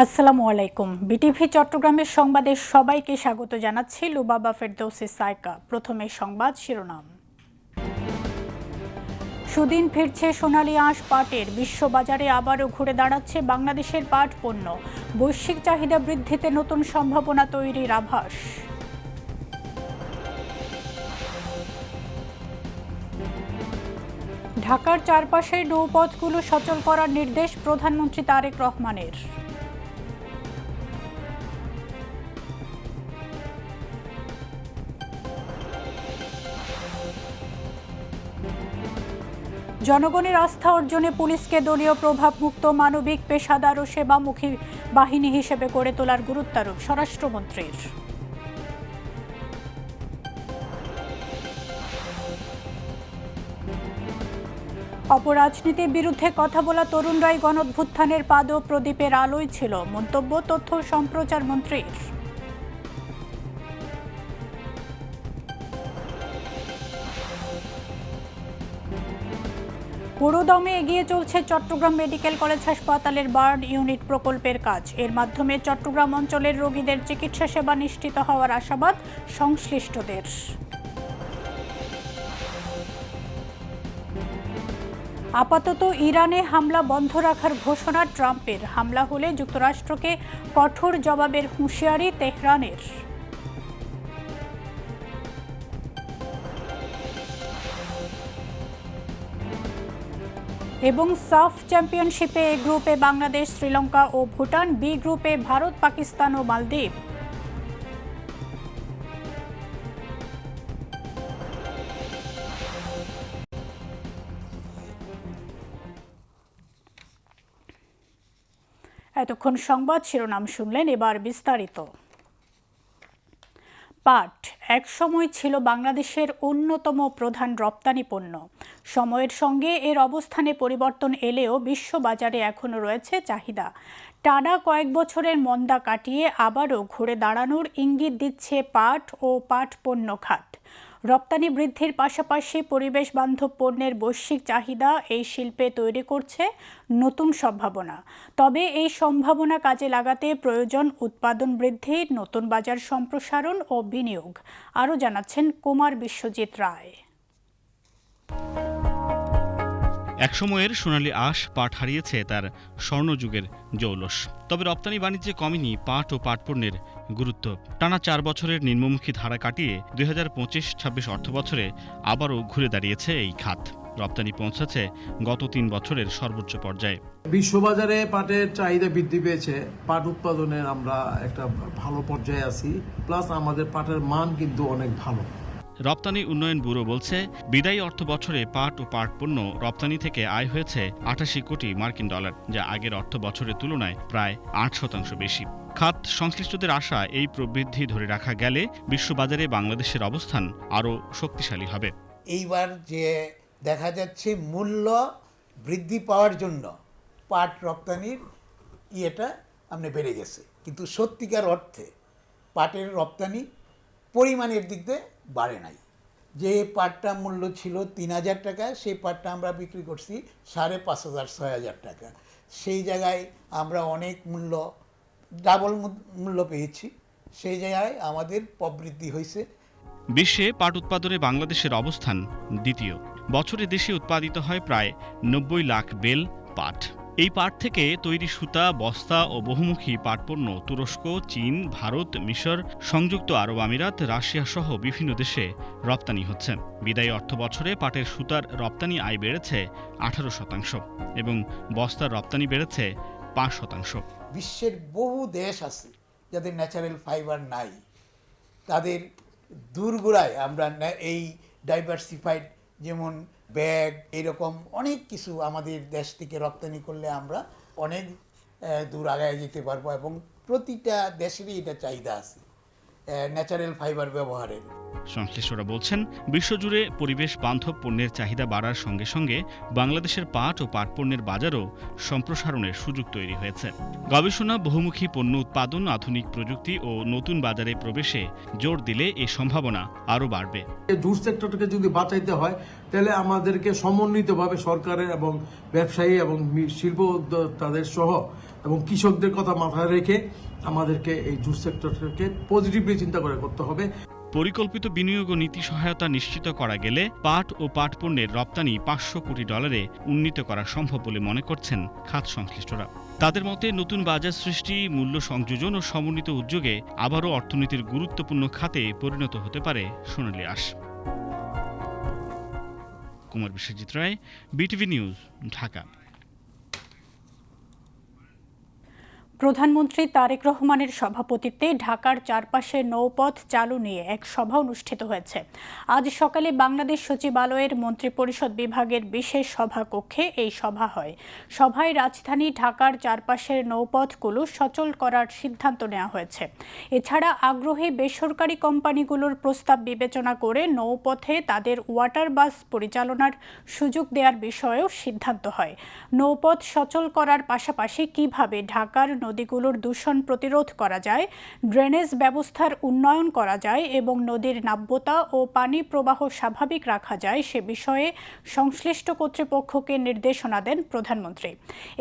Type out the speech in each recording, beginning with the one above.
আসসালামু আলাইকুম। বিটিভি চট্টগ্রামের সংবাদে সবাইকে স্বাগত জানাচ্ছি লুবাবা ফেরদৌসি সাইকা। প্রথমে সংবাদ শিরোনাম। সুদিন ফিরছে সোনালী আঁশ পাটের। বিশ্ববাজারে আবারও ঘুরে দাঁড়াচ্ছে বাংলাদেশের পাট পণ্য। বৈশ্বিক চাহিদা বৃদ্ধিতে নতুন সম্ভাবনা তৈরির আভাস। ঢাকার চারপাশের নৌপথগুলো সচল করার নির্দেশ প্রধানমন্ত্রী তারেক রহমানের। জনগণের আস্থা অর্জনে পুলিশকে দলীয় প্রভাবমুক্ত মানবিক পেশাদার ও সেবামুখী বাহিনী হিসেবে গড়ে তোলার গুরুত্বারোপ স্বরাষ্ট্রমন্ত্রীর। অপরাজনীতির বিরুদ্ধে কথা বলা তরুণরাই গণঅভ্যুত্থানের পাদ ও প্রদীপের আলোয় ছিল, মন্তব্য তথ্য ও সম্প্রচার মন্ত্রীর। পুরোদমে এগিয়ে চলছে চট্টগ্রাম মেডিকেল কলেজ হাসপাতালের বার্ন ইউনিট প্রকল্পের কাজ। এর মাধ্যমে চট্টগ্রাম অঞ্চলের রোগীদের চিকিৎসা সেবা নিশ্চিত হওয়ার আশাবাদ সংশ্লিষ্টদের। আপাতত ইরানে হামলা বন্ধ রাখার ঘোষণা ট্রাম্পের। হামলা হলে যুক্তরাষ্ট্রকে কঠোর জবাবের হুঁশিয়ারি তেহরানের। এবং সাফ চ্যাম্পিয়নশিপে এ গ্রুপে বাংলাদেশ, শ্রীলঙ্কা ও ভুটান, বি গ্রুপে ভারত, পাকিস্তান ও মালদ্বীপ। এতক্ষণ সংবাদ শিরোনাম শুনলেন, এবার বিস্তারিত। পাট একসময় ছিল বাংলাদেশের অন্যতম প্রধান রপ্তানি পণ্য। সময়ের সঙ্গে এর অবস্থানে পরিবর্তন এলেও বিশ্ববাজারে এখনও রয়েছে চাহিদা। টানা কয়েক বছরের মন্দা কাটিয়ে আবারও ঘুরে দাঁড়ানোর ইঙ্গিত দিচ্ছে পাট ও পাট পণ্য খাত। রপ্তানি বৃদ্ধির পাশাপাশি পরিবেশ বান্ধব পণ্যের বৈশ্বিক চাহিদা এই শিল্পে তৈরি করছে নতুন সম্ভাবনা। তবে এই সম্ভাবনা কাজে লাগাতে প্রয়োজন উৎপাদন বৃদ্ধি, নতুন বাজার সম্প্রসারণ ও বিনিয়োগ। আরও জানাচ্ছেন কুমার বিশ্বজিৎ রায়। একসময়ের সোনালী আঁশ পাট হারিয়েছে তার স্বর্ণযুগের জৌলস। তবে রপ্তানি বাণিজ্যে কমেনি পাট ও পাট পণ্যের গুরুত্ব। টানা 4 বছরের নিম্নমুখী ধারা কাটিয়ে 2025-26 অর্থবছরে আবারও ঘুরে দাঁড়িয়েছে এই খাত। রপ্তানি পৌঁছেছে গত 3 বছরের সর্বোচ্চ পর্যায়ে। বিশ্ববাজারে পাটের চাহিদা বৃদ্ধি পেয়েছে। পাট উৎপাদনের আমরা একটা ভালো পর্যায়ে আছি, প্লাস আমাদের পাটের মান কিন্তু অনেক ভালো। রপ্তানি উন্নয়ন ব্যুরো বলছে, বিদায়ী অর্থ বছরে পাট ও পাট পণ্য রপ্তানি থেকে আয় হয়েছে 88 কোটি মার্কিন ডলার, যা আগের অর্থ বছরের তুলনায় প্রায় 8% বেশি। খাত সংশ্লিষ্টদের আশা, এই প্রবৃদ্ধি ধরে রাখা গেলে বিশ্ববাজারে বাংলাদেশের অবস্থান আরও শক্তিশালী হবে। এইবার যে দেখা যাচ্ছে মূল্য বৃদ্ধি পাওয়ার জন্য পাট রপ্তানির ইয়েটা আপনি বেড়ে গেছে, কিন্তু সত্যিকার অর্থে পাটের রপ্তানি পরিমাণের দিক দিয়ে বাড়ে নাই। যে পাটটা মূল্য ছিল 3,000 টাকা, সেই পাটটা আমরা বিক্রি করছি 5,500-6,000 টাকা। সেই জায়গায় আমরা অনেক মূল্য, ডাবল মূল্য পেয়েছি। সেই জায়গায় আমাদের প্রবৃদ্ধি হয়েছে। বিশ্বে পাট উৎপাদনে বাংলাদেশের অবস্থান দ্বিতীয়। বছরে দেশে উৎপাদিত হয় প্রায় 90 লাখ বেল পাট। এই পাট থেকে তৈরি সুতা, বস্তা ও বহুমুখী পাটপণ্য তুরস্ক, চীন, ভারত, মিশর, সংযুক্ত আরব আমিরাত, রাশিয়া সহ বিভিন্ন দেশে রপ্তানি হচ্ছে। বিদায়ী অর্থ বছরে পাটের সুতার রপ্তানি আয় বেড়েছে 18% এবং বস্তার রপ্তানি বেড়েছে 5%। বিশ্বের বহু দেশ আছে যাদের ন্যাচারাল ফাইবার নাই, তাদের দূরগোড়ায় আমরা এই ডাইভার্সিফাইড, যেমন ব্যাগ, এরকম অনেক কিছু আমাদের দেশ থেকে রপ্তানি করলে আমরা অনেক দূর আগায় যেতে পারবো, এবং প্রতিটা দেশেরই এটা চাহিদা আছে ন্যাচারাল ফাইবার ব্যবহারের। সংশ্লিষ্টরা বলছেন, বিশ্বজুড়ে পরিবেশ বান্ধব পণ্যের চাহিদা বাড়ার সঙ্গে সঙ্গে বাংলাদেশের পাট ও পাট পণ্যের বাজারও সম্প্রসারণের সুযোগ তৈরি হয়েছে। গবেষণা, বহুমুখী পণ্য উৎপাদন, আধুনিক প্রযুক্তি ও নতুন বাজারে প্রবেশে জোর দিলে এই সম্ভাবনা আরও বাড়বে। জুট সেক্টরটাকে যদি বাঁচাইতে হয়, তাহলে আমাদেরকে সমন্বিতভাবে সরকারের এবং ব্যবসায়ী এবং শিল্প উদ্যোক্তাদের সহ এবং কৃষকদের কথা মাথায় রেখে আমাদেরকে এই জুট সেক্টরটাকে পজিটিভলি চিন্তা করে করতে হবে। পরিকল্পিত বিনিয়োগ ও নীতি সহায়তা নিশ্চিত করা গেলে পাট ও পাট পণ্যের রপ্তানি $500 কোটি উন্নীত করা সম্ভব বলে মনে করছেন খাত সংশ্লিষ্টরা। তাদের মতে নতুন বাজার সৃষ্টি, মূল্য সংযোজন ও সমন্বিত উদ্যোগে আবারও অর্থনীতির গুরুত্বপূর্ণ খাতে পরিণত হতে পারে সোনালী আঁশ। কুমার বিশ্বজিৎ রায়, বিটিভি নিউজ, ঢাকা। প্রধানমন্ত্রী তারেক রহমানের সভাপতিত্বে ঢাকার চারপাশে নৌপথ চালু নিয়ে এক সভা অনুষ্ঠিত হয়েছে। আজ সকালে বাংলাদেশ সচিবালয়ের মন্ত্রিপরিষদ বিভাগের বিশেষ সভাকক্ষে এই সভা হয়। সভায় রাজধানী ঢাকার চারপাশের নৌপথগুলো সচল করার সিদ্ধান্ত নেওয়া হয়েছে। এছাড়া আগ্রহী বেসরকারি কোম্পানিগুলোর প্রস্তাব বিবেচনা করে নৌপথে তাদের ওয়াটার বাস পরিচালনার সুযোগ দেওয়ার বিষয়েও সিদ্ধান্ত হয়। নৌপথ সচল করার পাশাপাশি কিভাবে ঢাকার নদীগুলোর দূষণ প্রতিরোধ করা যায়, ড্রেনেজ ব্যবস্থার উন্নয়ন করা যায় এবং নদীর নাব্যতা ও পানি প্রবাহ স্বাভাবিক রাখা যায় সে বিষয়ে সংশ্লিষ্ট কর্তৃপক্ষকে নির্দেশনা দেন প্রধানমন্ত্রী।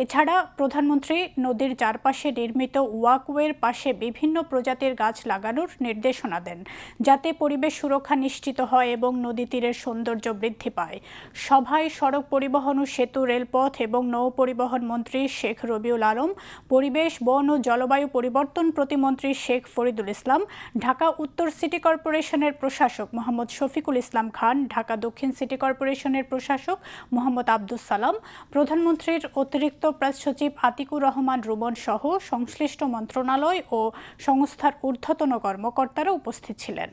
এছাড়া প্রধানমন্ত্রী নদীর চারপাশে নির্মিত ওয়াকওয়ের পাশে বিভিন্ন প্রজাতির গাছ লাগানোর নির্দেশনা দেন, যাতে পরিবেশ সুরক্ষা নিশ্চিত হয় এবং নদী তীরের সৌন্দর্য বৃদ্ধি পায়। সভায় সড়ক পরিবহন ও সেতু, রেলপথ এবং নৌ পরিবহন মন্ত্রী শেখ রবিউল আলম, পরিবেশ, বন ও জলবায়ু পরিবর্তন প্রতিমন্ত্রী শেখ ফরিদুল ইসলাম, ঢাকা উত্তর সিটি কর্পোরেশনের প্রশাসক মোহাম্মদ শফিকুল ইসলাম খান, ঢাকা দক্ষিণ সিটি কর্পোরেশনের প্রশাসক মোহাম্মদ আব্দুস সালাম, প্রধানমন্ত্রীর অতিরিক্ত প্রেস সচিব আতিকুর রহমান রুমন সহ সংশ্লিষ্ট মন্ত্রণালয় ও সংস্থার ঊর্ধ্বতন কর্মকর্তারা উপস্থিত ছিলেন।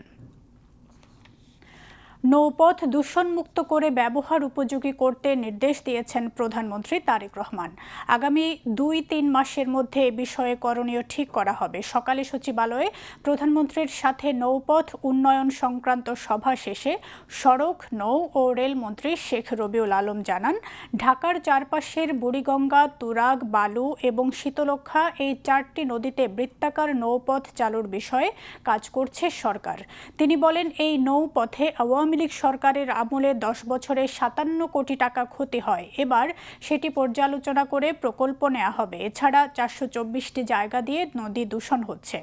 নৌপথ দূষণমুক্ত করে ব্যবহার উপযোগী করতে নির্দেশ দিয়েছেন প্রধানমন্ত্রী তারেক রহমান। আগামী 2-3 মাসের মধ্যে এ বিষয়ে করণীয় ঠিক করা হবে। সকালে সচিবালয়ে প্রধানমন্ত্রীর সাথে নৌপথ উন্নয়ন সংক্রান্ত সভা শেষে সড়ক, নৌ ও রেলমন্ত্রী শেখ রবিউল আলম জানান, ঢাকার চারপাশের বুড়িগঙ্গা, তুরাগ, বালু এবং শীতলক্ষ্যা এই 4টি নদীতে বৃত্তাকার নৌপথ চালুর বিষয়ে কাজ করছে সরকার। তিনি বলেন, এই নৌপথে আওয়ামী লীগ সরকারের আমলে 10 বছরে 57 কোটি টাকা ক্ষতি হয়। এবার সেটি পর্যালোচনা করে প্রকল্প নেওয়া হবে। এছাড়া 424টি জায়গা দিয়ে নদী দূষণ হচ্ছে,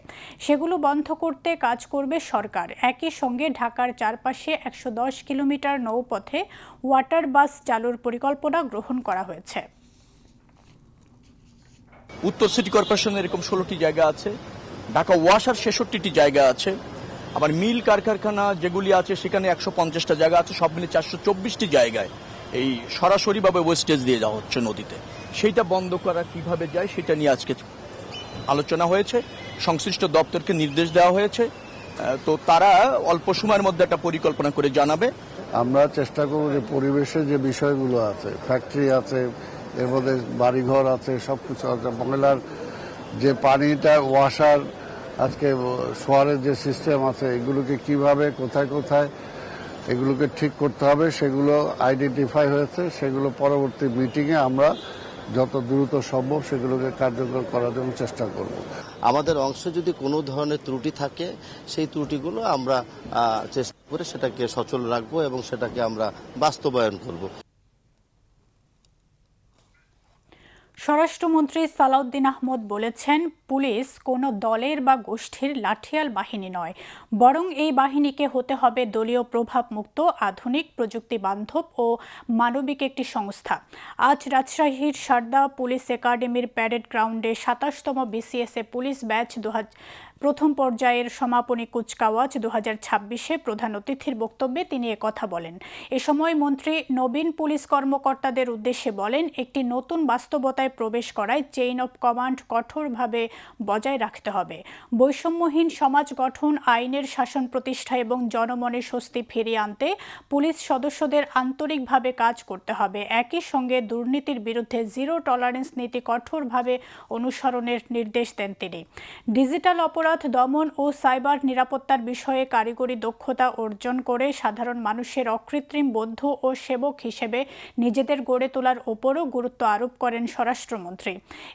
সেগুলো বন্ধ করতে কাজ করবে সরকার। একই সঙ্গে ঢাকার চারপাশে 110 কিলোমিটার নৌপথে ওয়াটার বাস চালুর পরিকল্পনা গ্রহণ করা হয়েছে। উত্তর সিটি কর্পোরেশনের এরকম 16টি জায়গা আছে, ঢাকা ওয়াসার 66টি জায়গা আছে, আবার মিল কারখানা যেগুলি আছে সেখানে 150টা জায়গা আছে। সব মিলে 424টি জায়গায় এই সরাসরিভাবে ওয়েস্টেজ দিয়ে যাওয়া হচ্ছে নদীতে। সেইটা বন্ধ করা কিভাবে যায় সেটা নিয়ে আজকে আলোচনা হয়েছে। সংশ্লিষ্ট দপ্তরকে নির্দেশ দেওয়া হয়েছে, তো তারা অল্প সময়ের মধ্যে একটা পরিকল্পনা করে জানাবে। আমরা চেষ্টা করব যে পরিবেশে যে বিষয়গুলো আছে, ফ্যাক্টরি আছে, এর মধ্যে বাড়িঘর আছে, সব কিছু আছে, ময়লার যে পানিটা ওয়াসার, আজকে সোয়ারের যে সিস্টেম আছে, এগুলোকে কিভাবে কোথায় কোথায় এগুলোকে ঠিক করতে হবে সেগুলো আইডেন্টিফাই হয়েছে। সেগুলো পরবর্তী মিটিংয়ে আমরা যত দ্রুত সম্ভব সেগুলোকে কার্যকর করার জন্য চেষ্টা করব। আমাদের অংশে যদি কোনো ধরনের ত্রুটি থাকে সেই ত্রুটিগুলো আমরা চেষ্টা করে সেটাকে সচল রাখবো এবং সেটাকে আমরা বাস্তবায়ন করব। স্বরাষ্ট্রমন্ত্রী সালাউদ্দিন আহমদ বলেছেন, পুলিশ কোনো দলের বা গোষ্ঠীর লাঠিয়াল বাহিনী নয়, বরং এই বাহিনীকে হতে হবে দলীয় প্রভাবমুক্ত, আধুনিক, প্রযুক্তি বান্ধব ও মানবিক একটি সংস্থা। আজ রাজশাহীর সারদা পুলিশ একাডেমির প্যারেড গ্রাউন্ডে 27তম বিসিএসএ পুলিশ ব্যাচ প্রথম পর্যায়ের সমাপনী কুচকাওয়াজ 2026-এ প্রধান অতিথির বক্তব্যে তিনি একথা বলেন। এ সময় মন্ত্রী নবীন পুলিশ কর্মকর্তাদের উদ্দেশ্যে বলেন, একটি নতুন বাস্তবতায় প্রবেশ করায় চেইন অফ কমান্ড কঠোরভাবে বজায় রাখতে হবে। বৈষম্যহীন সমাজ গঠন, আইনের শাসন প্রতিষ্ঠা এবং জনমনে স্বস্তি ফিরিয়ে আনতে পুলিশ সদস্যদের আন্তরিকভাবে কাজ করতে হবে। একই সঙ্গে দুর্নীতির বিরুদ্ধে জিরো টলারেন্স নীতি কঠোরভাবে অনুসরণের নির্দেশ দেন তিনি। ডিজিটাল অপরাধ অপরাধ দমন ও সাইবার নিরাপত্তার বিষয়ে কারিগরি দক্ষতা অর্জন করে সাধারণ মানুষের অকৃত্রিম বন্ধু ও সেবক হিসেবে নিজেদের গড়ে তোলার ওপরও গুরুত্ব আরোপ করেন স্বরাষ্ট্রমন্ত্রী।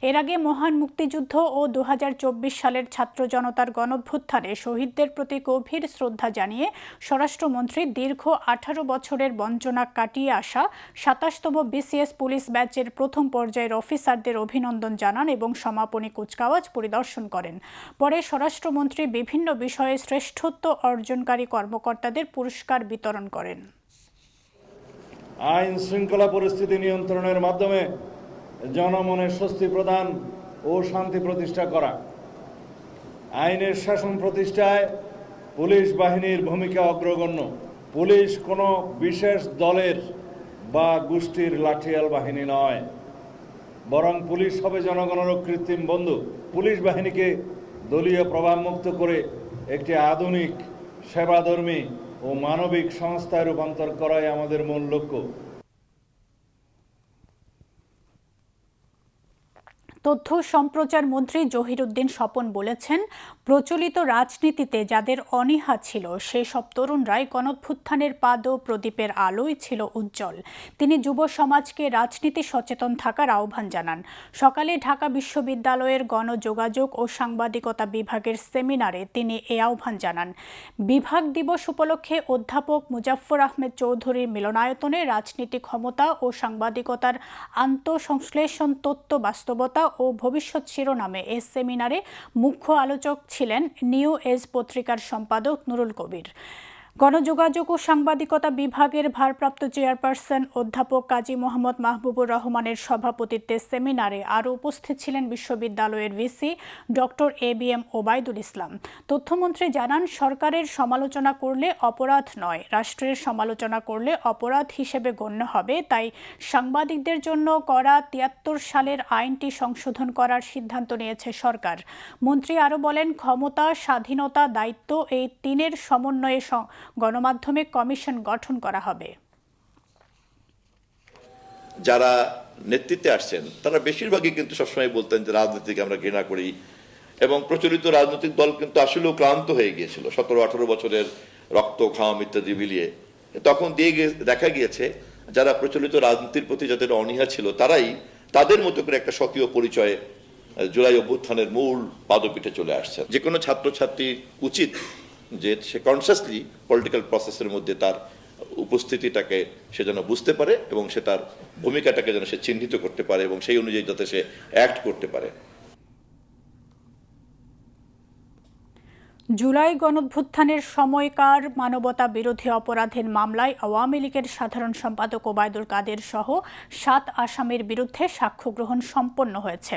এর আগে মহান মুক্তিযুদ্ধ ও ২০২৪ সালের ছাত্র জনতার গণঅভ্যুত্থানে শহীদদের প্রতি গভীর শ্রদ্ধা জানিয়ে স্বরাষ্ট্রমন্ত্রী দীর্ঘ ১৮ বছরের বঞ্চনা কাটিয়ে আসা ২৭তম বিসিএস পুলিশ ব্যাচের প্রথম পর্যায়ের অফিসারদের অভিনন্দন জানান এবং সমাপনী কুচকাওয়াজ পরিদর্শন করেন। পরে স্বরাষ্ট্রমন্ত্রী বিভিন্ন বিষয়ে শ্রেষ্ঠত্ব অর্জনকারী কর্মকর্তাদের পুরস্কার বিতরণ করেন। আইন শৃঙ্খলা পরিস্থিতি নিয়ন্ত্রণের মাধ্যমে জনমনে স্বস্তি প্রদান ও শান্তি প্রতিষ্ঠা করা, আইনের শাসন প্রতিষ্ঠায় পুলিশ বাহিনীর ভূমিকা অগ্রগণ্য। পুলিশ কোনো বিশেষ দলের বা গোষ্ঠীর লাঠিয়াল বাহিনী নয়, বরং পুলিশ হবে জনগণের কৃত্রিম বন্ধু। পুলিশ বাহিনীকে দলীয় প্রভাবমুক্ত করে একটি আধুনিক, সেবাধর্মী ও মানবিক সংস্থায় রূপান্তর করাই আমাদের মূল লক্ষ্য। তথ্য সম্প্রচার মন্ত্রী জহিরুদ্দিন স্বপন বলেছেন, প্রচলিত রাজনীতিতে যাদের অনীহা ছিল সেসব তরুণরাই গণঅভ্যুত্থানের পাদ ও প্রদীপের আলোয় ছিল উজ্জ্বল। তিনি যুব সমাজকে রাজনীতি সচেতন থাকার আহ্বান জানান। সকালে ঢাকা বিশ্ববিদ্যালয়ের গণযোগাযোগ ও সাংবাদিকতা বিভাগের সেমিনারে তিনি এ আহ্বান জানান। বিভাগ দিবস উপলক্ষে অধ্যাপক মুজাফফর আহমেদ চৌধুরীর মিলনায়তনে রাজনীতি ক্ষমতা ও সাংবাদিকতার আন্তঃসংশ্লেষণ তত্ত্ব বাস্তবতা ও ভবিষ্যৎ শিরোনামে এ সেমিনারে মুখ্য আলোচক ছিলেন নিউ এজ পত্রিকার সম্পাদক নুরুল কবির। গণযোগাযোগ ও সাংবাদিকতা বিভাগের ভারপ্রাপ্ত চেয়ারপারসন অধ্যাপক কাজী মোহাম্মদ মাহবুবুর রহমানের সভাপতিত্বে সেমিনারে আরও উপস্থিত ছিলেন বিশ্ববিদ্যালয়ের ভিসি ডক্টর ABM ওবায়দুল ইসলাম। তথ্যমন্ত্রী জানান, সরকারের সমালোচনা করলে অপরাধ নয়, রাষ্ট্রের সমালোচনা করলে অপরাধ হিসেবে গণ্য হবে। তাই সাংবাদিকদের জন্য করা ৭৩ সালের আইনটি সংশোধন করার সিদ্ধান্ত নিয়েছে সরকার। মন্ত্রী আরও বলেন, ক্ষমতা, স্বাধীনতা, দায়িত্ব এই তিনের সমন্বয়ে গণমাধ্যমে কমিশন গঠন করা হবে। যারা নেতৃত্বে আসছেন তারা বেশিরভাগই কিন্তু সবসময় বলতেন যে রাজনীতিকে আমরা ঘৃণা করি, এবং প্রচলিত রাজনৈতিক দল কিন্তু আসলেও ক্লান্ত হয়ে গিয়েছিল ১৭-১৮ বছরের রক্ত, ঘাম ইত্যাদি মিলিয়ে। তখন দেখা গিয়েছে যারা প্রচলিত রাজনীতির প্রতি যাদের অনীহা ছিল তারাই তাদের মতো করে একটা স্বকীয় পরিচয়ে জুলাই অভ্যুত্থানের মূল পাদপীঠে চলে আসছে। যে কোনো ছাত্রছাত্রী উচিত যে সে কনসিয়াসলি পলিটিক্যাল প্রসেসের মধ্যে তার উপস্থিতিটাকে সে যেন বুঝতে পারে এবং সে তার ভূমিকাটাকে যেন সে চিহ্নিত করতে পারে এবং সেই অনুযায়ী যাতে সে অ্যাক্ট করতে পারে। জুলাই গণঅভ্যুত্থানের সময়কার মানবতা বিরোধী অপরাধের মামলায় আওয়ামী লীগের সাধারণ সম্পাদক ওবায়দুল কাদের সহ ৭ আসামির বিরুদ্ধে সাক্ষ্য গ্রহণ সম্পন্ন হয়েছে।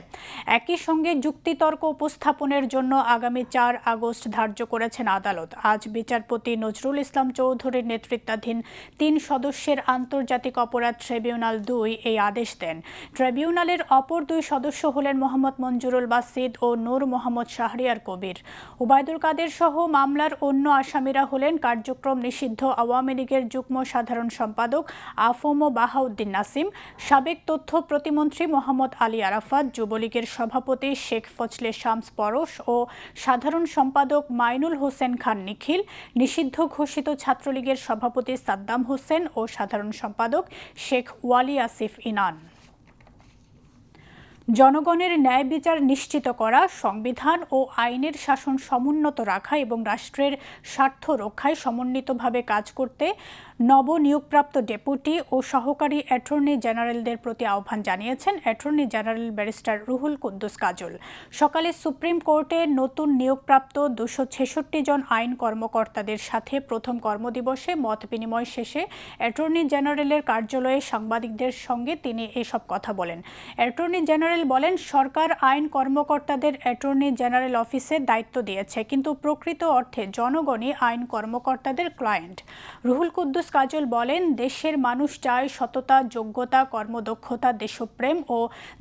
একই সঙ্গে যুক্তিতর্ক উপস্থাপনের জন্য আগামী ৪ আগস্ট ধার্য করেছেন আদালত। আজ বিচারপতি নজরুল ইসলাম চৌধুরীর নেতৃত্বাধীন ৩ সদস্যের আন্তর্জাতিক অপরাধ ট্রাইব্যুনাল ২ এই আদেশ দেন। ট্রাইব্যুনালের অপর ২ সদস্য হলেন মোহাম্মদ মঞ্জুরুল বাসিদ ও নূর মোহাম্মদ শাহরিয়ার কবির। ওবায়দুল কাদের সহ মামলার অন্য আসামিরা হলেন কার্যক্রম নিষিদ্ধ আওয়ামী লীগের যুগ্ম সাধারণ সম্পাদক আফম বাহাউদ্দিন নাসিম, সাবেক তথ্য প্রতিমন্ত্রী মোহাম্মদ আলী আরাফাত, যুবলীগের সভাপতি শেখ ফজলে শামস পরশ ও সাধারণ সম্পাদক মাইনুল হোসেন খান নিখিল, নিষিদ্ধ ঘোষিত ছাত্রলীগের সভাপতি সাদ্দাম হোসেন ও সাধারণ সম্পাদক শেখ ওয়ালি আসিফ ইনান। জনগণের ন্যায় বিচার নিশ্চিত করা, সংবিধান ও আইনের শাসন সমুন্নত রাখা এবং রাষ্ট্রের স্বার্থ রক্ষায় সমন্বিতভাবে কাজ করতে নবনিয়োগপ্রাপ্ত ডেপুটি ও সহকারী অ্যাটর্নি জেনারেলদের প্রতি আহ্বান জানিয়েছেন attorney general barrister Ruhul Quddus Kajal. সকালে সুপ্রিম কোর্টে নতুন নিয়োগপ্রাপ্ত ২৬৬ জন আইন কর্মকর্তাদের সাথে প্রথম কর্মদিবসে মত বিনিময় শেষে অ্যাটর্নি জেনারেলের কার্যালয়ে সাংবাদিকদের সঙ্গে তিনি এসব কথা বলেন। অ্যাটর্নি জেনারেল বলেন, সরকার আইন কর্মকর্তাদের অ্যাটর্নি জেনারেল অফিসে দায়িত্ব দিয়েছে, কিন্তু প্রকৃত অর্থে জনগণই আইন কর্মকর্তাদের ক্লায়েন্ট। রুহুল কুদ্দুস কাজল বলেন, দেশের মানুষ চায় সততা, যোগ্যতা, কর্মদক্ষতা, দেশপ্রেম ও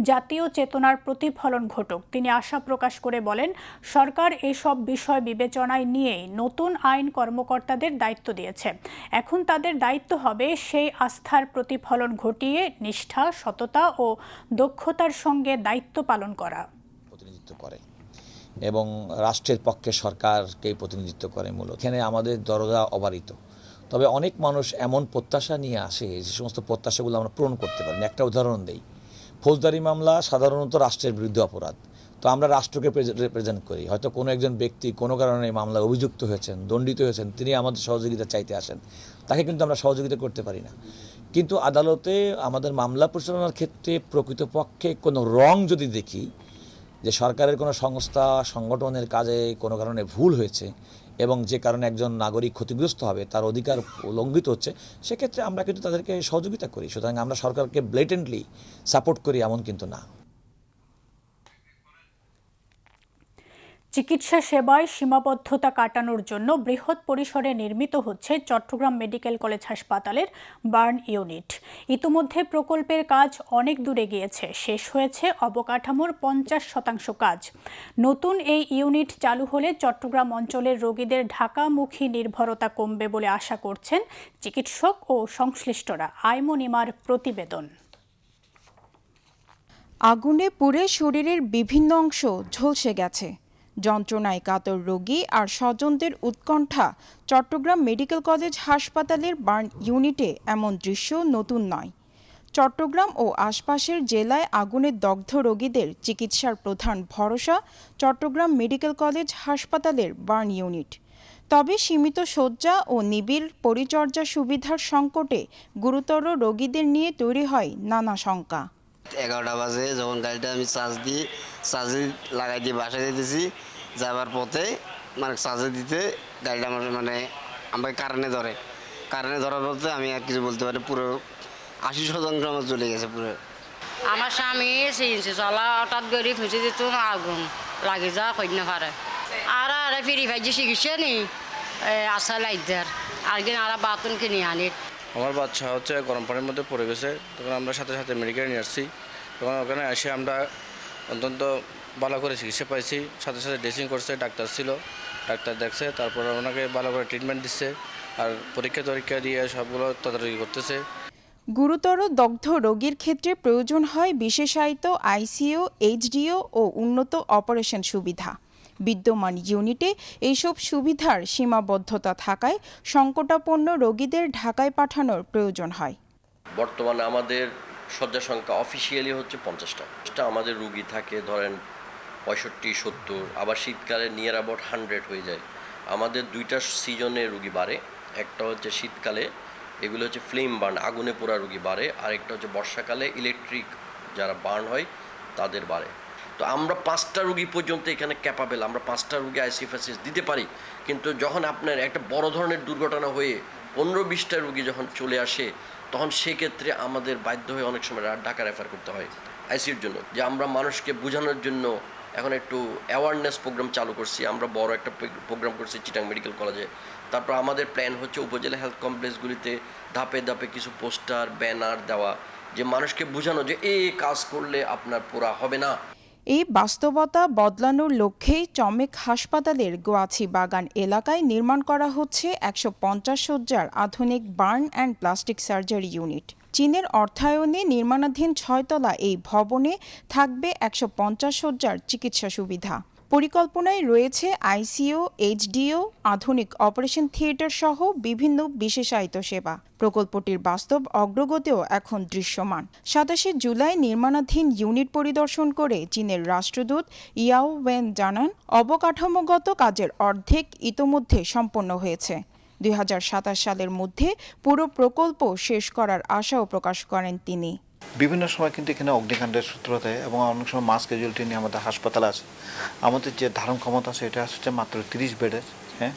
জাতীয় চেতনার প্রতিফলন ঘটুক। তিনি আশা প্রকাশ করে বলেন, সরকার এসব বিষয় বিবেচনায় নিয়েই নতুন আইন কর্মকর্তাদের দায়িত্ব দিয়েছে। এখন তাদের দায়িত্ব হবে সেই আস্থার প্রতিফলন ঘটিয়ে নিষ্ঠা, সততা ও দক্ষতার সঙ্গে দায়িত্ব পালন করা। প্রতিনিধিত্ব করে এবং রাষ্ট্রের পক্ষে সরকারকেই প্রতিনিধিত্ব করে মূলত। এখানে আমাদের দরজা অবারিত, তবে অনেক মানুষ এমন প্রত্যাশা নিয়ে আসে যে সমস্ত প্রত্যাশাগুলো আমরা পূরণ করতে পারি না। একটা উদাহরণ দেই, ফৌজদারি মামলা সাধারণত রাষ্ট্রের বিরুদ্ধে অপরাধ, তো আমরা রাষ্ট্রকে রিপ্রেজেন্ট করি। হয়তো কোনো একজন ব্যক্তি কোনো কারণে মামলায় অভিযুক্ত হয়েছেন, দণ্ডিত হয়েছেন, তিনি আমাদের সহযোগিতা চাইতে আসেন, তাকে কিন্তু আমরা সহযোগিতা করতে পারি না। কিন্তু আদালতে আমাদের মামলা পরিচালনার ক্ষেত্রে প্রকৃতপক্ষে কোনো রং যদি দেখি, যে সরকারের কোনো সংস্থা সংগঠনের কাজে কোনো কারণে ভুল হয়েছে এবং যে কারণে একজন নাগরিক ক্ষতিগ্রস্ত হবে, তার অধিকার লঙ্ঘিত হচ্ছে, সেক্ষেত্রে আমরা কিন্তু তাদেরকে সহযোগিতা করি। সুতরাং আমরা সরকারকে ব্লেটেন্টলি সাপোর্ট করি এমন কিন্তু না। চিকিৎসা সেবায় সীমাবদ্ধতা কাটানোর জন্য বৃহৎ পরিসরে নির্মিত হচ্ছে চট্টগ্রাম মেডিকেল কলেজ হাসপাতালের বার্ন ইউনিট। ইতিমধ্যে প্রকল্পের কাজ অনেক দূরে গিয়েছে, শেষ হয়েছে অবকাঠামোর 50% কাজ। নতুন এই ইউনিট চালু হলে চট্টগ্রাম অঞ্চলের রোগীদের ঢাকামুখী নির্ভরতা কমবে বলে আশা করছেন চিকিৎসক ও সংশ্লিষ্টরা। আইমন ইমার প্রতিবেদন। আগুনে পুড়ে শরীরের বিভিন্ন অংশ ঝলসে গেছে। যন্ত্রণায় কাতর রোগী আর স্বজনদের উৎকণ্ঠা। চট্টগ্রাম মেডিকেল কলেজ হাসপাতালের বার্ন ইউনিটে এমন দৃশ্য নতুন নয়। চট্টগ্রাম ও আশপাশের জেলায় আগুনে দগ্ধ রোগীদের চিকিৎসার প্রধান ভরসা চট্টগ্রাম মেডিকেল কলেজ হাসপাতালের বার্ন ইউনিট। তবে সীমিত শয্যা ও নিবিড় পরিচর্যা সুবিধার সংকটে গুরুতর রোগীদের নিয়ে তৈরি হয় নানা শঙ্কা। 11টা বাজে যখন গাড়িটা আমি চার্জে লাগাই দিয়ে বাসায় যেতেছি, যাবার পথে মানে চার্জে দিতে গাড়িটা আমাকে কারেন্টে ধরার পথে আমি আর কিছু বলতে পারি, পুরো 80% আমার চলে গেছে পুরো। আমার স্বামী সিনছে চলা হঠাৎ করে খুঁজে দিত, আগুন লাগে যা কন্যা পারে আর ফিরি ভাইজি চিকিৎসা নেই আসা লাইদার আর কিনা আর বাতন কিনে আনি। আমার বাচ্চা হচ্ছে গরম পানির মধ্যে পড়ে গেছে, তখন আমরা সাথে সাথে মেডিকেলে নিয়ে আসছি। তখন ওখানে এসে আমরা অত্যন্ত ভালো করে চিকিৎসা পাইছি, সাথে সাথে ড্রেসিং করছে, ডাক্তার ছিল, ডাক্তার দেখছে, তারপর ওনাকে ভালো করে ট্রিটমেন্ট দিচ্ছে আর পরীক্ষা দিয়ে সবগুলো তদারকি করতেছে। গুরুতর দগ্ধ রোগীর ক্ষেত্রে প্রয়োজন হয় বিশেষায়িত আইসিইউ, এইচডিইউ ও উন্নত অপারেশন সুবিধা। বিদ্যমান ইউনিটে এইসব সুবিধার সীমাবদ্ধতা থাকায় সংকটাপন্ন রোগীদের ঢাকায় পাঠানোর প্রয়োজন হয়। বর্তমানে আমাদের শয্যা সংখ্যা অফিসিয়ালি হচ্ছে 50টা। আমাদের রুগী থাকে ধরেন 65-70, আবার শীতকালে নিয়ার অ্যাবাউট 100 হয়ে যায়। আমাদের 2টা সিজনে রুগী বাড়ে, একটা হচ্ছে শীতকালে, এগুলো হচ্ছে ফ্লেম বার্ন, আগুনে পোড়া রুগী বাড়ে, আর একটা হচ্ছে বর্ষাকালে ইলেকট্রিক যারা বার্ন হয় তাদের বাড়ে। তো আমরা 5টা রুগী পর্যন্ত এখানে ক্যাপাবেল, আমরা 5টা রুগী আইসিএফএসএস দিতে পারি। কিন্তু যখন আপনার একটা বড় ধরনের দুর্ঘটনা হয়ে 15-20টা রুগী যখন চলে আসে, তখন সেক্ষেত্রে আমাদের বাধ্য হয়ে অনেক সময় ঢাকা রেফার করতে হয় আইসিইউর জন্য। যে আমরা মানুষকে বোঝানোর জন্য এখন একটু অ্যাওয়ারনেস প্রোগ্রাম চালু করছি, আমরা বড় একটা প্রোগ্রাম করছি চিটাং মেডিকেল কলেজে। তারপর আমাদের প্ল্যান হচ্ছে উপজেলা হেলথ কমপ্লেক্সগুলিতে ধাপে ধাপে কিছু পোস্টার, ব্যানার দেওয়া, যে মানুষকে বোঝানো যে এই কাজ করলে আপনার পুরা হবে না। এই বাস্তবতা বদলানোর লক্ষ্যেই চমেক হাসপাতালের গোয়াছি বাগান এলাকায় নির্মাণ করা হচ্ছে 150 শয্যার আধুনিক burn and plastic surgery unit. চীনের অর্থায়নে নির্মাণাধীন 6 তলা এই ভবনে থাকবে 150 শয্যার চিকিৎসা সুবিধা। পরিকল্পনায় রয়েছে আইসিইউ, এইচডিইউ, আধুনিক অপারেশন থিয়েটার সহ বিভিন্ন বিশেষায়িত সেবা। প্রকল্পটির বাস্তব অগ্রগতিও এখন দৃশ্যমান। 27 জুলাই নির্মাণাধীন ইউনিট পরিদর্শন করে চীনের রাষ্ট্রদূত ইয়াও ওয়েন জানান, অবকাঠামোগত কাজের অর্ধেক ইতোমধ্যে সম্পন্ন হয়েছে। 2027 সালের মধ্যে পুরো প্রকল্প শেষ করার আশাও প্রকাশ করেন তিনি। বিভিন্ন সময় কিন্তু এখানে অগ্নিকাণ্ডের সূত্র দেয় এবং অনেক সময় মাস ক্যাজুয়ালিটি নিয়ে আমাদের হাসপাতাল আছে। আমাদের যে ধারণ ক্ষমতা আছে এটা হচ্ছে মাত্র 30 বেডের। হ্যাঁ,